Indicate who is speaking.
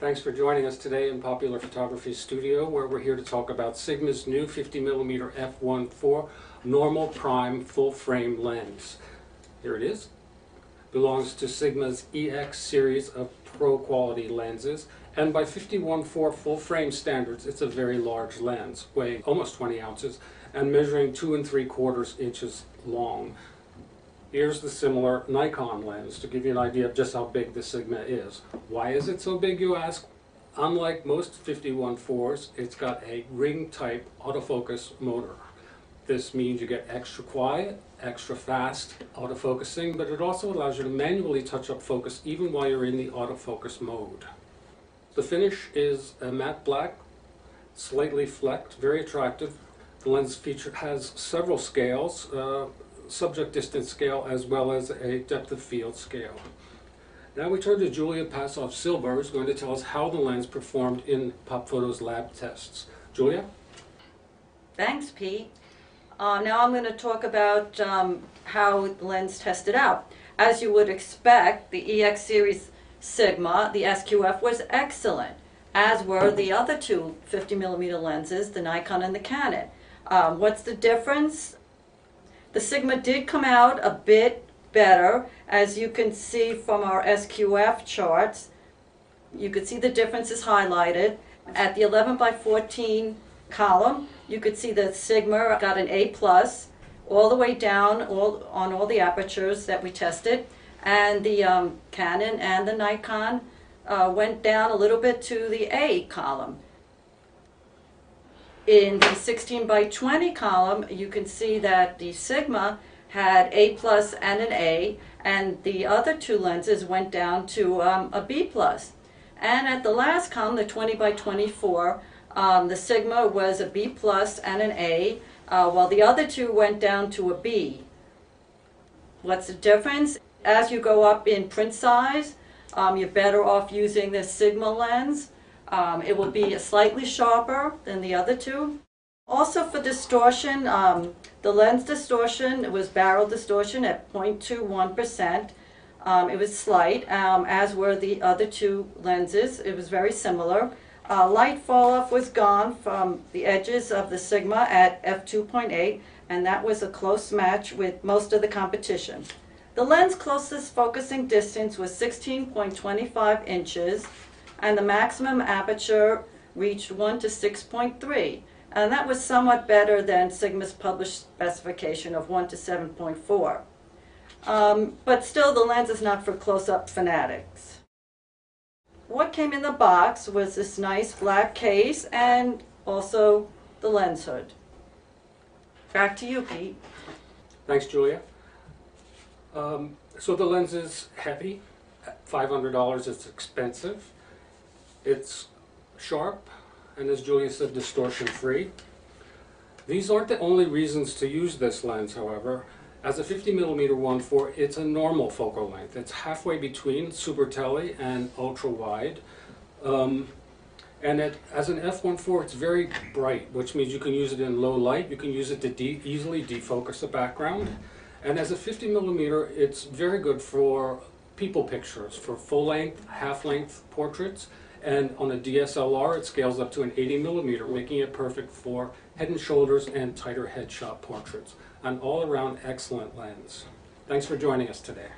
Speaker 1: Thanks for joining us today in Popular Photography Studio, where we're here to talk about Sigma's new 50mm f1.4 normal prime full frame lens. Here it is. Belongs to Sigma's EX series of pro quality lenses, and by 51.4 full frame standards, it's a very large lens, weighing almost 20 ounces and measuring 2 3/4 inches long. Here's the similar Nikon lens to give you an idea of just how big the Sigma is. Why is it so big, you ask? Unlike most 51.4s, it's got a ring-type autofocus motor. This means you get extra quiet, extra fast autofocusing, but it also allows you to manually touch up focus even while you're in the autofocus mode. The finish is a matte black, slightly flecked, very attractive. The lens has several scales, subject distance scale as well as a depth of field scale. Now we turn to Julia Passoff-Silber, who's going to tell us how the lens performed in PopPhoto's lab tests. Julia?
Speaker 2: Thanks, Pete. Now I'm going to talk about how the lens tested out. As you would expect, the EX series Sigma, the SQF, was excellent, as were the other two 50mm lenses, the Nikon and the Canon. What's the difference? The Sigma did come out a bit better, as you can see from our SQF charts. You could see the differences highlighted. At the 11x14 column, you could see that Sigma got an A+, all the way down on all the apertures that we tested, and the Canon and the Nikon went down a little bit to the A column. In the 16x20 column, you can see that the Sigma had A+ and an A, and the other two lenses went down to a B+. And at the last column, the 20x24, the Sigma was a B+ and an A, while the other two went down to a B. What's the difference? As you go up in print size, you're better off using this Sigma lens. It will be slightly sharper than the other two. Also for distortion, the lens distortion was barrel distortion at 0.21%. It was slight, as were the other two lenses. It was very similar. Light fall off was gone from the edges of the Sigma at f2.8, and that was a close match with most of the competition. The lens closest focusing distance was 16.25 inches, and the maximum aperture reached 1 to 6.3, and that was somewhat better than Sigma's published specification of 1 to 7.4. But still, the lens is not for close-up fanatics. What came in the box was this nice black case and also the lens hood. Back to you, Pete.
Speaker 1: Thanks, Julia. So the lens is heavy. At $500, it's expensive. It's sharp, and as Julia said, distortion-free. These aren't the only reasons to use this lens, however. As a 50mm 1.4, it's a normal focal length. It's halfway between super tele and ultra wide. As an f1.4, it's very bright, which means you can use it in low light. You can use it to easily defocus a background. And as a 50mm, it's very good for people pictures, for full-length, half-length portraits. And on a DSLR, it scales up to an 80mm, making it perfect for head and shoulders and tighter headshot portraits. An all-around excellent lens. Thanks for joining us today.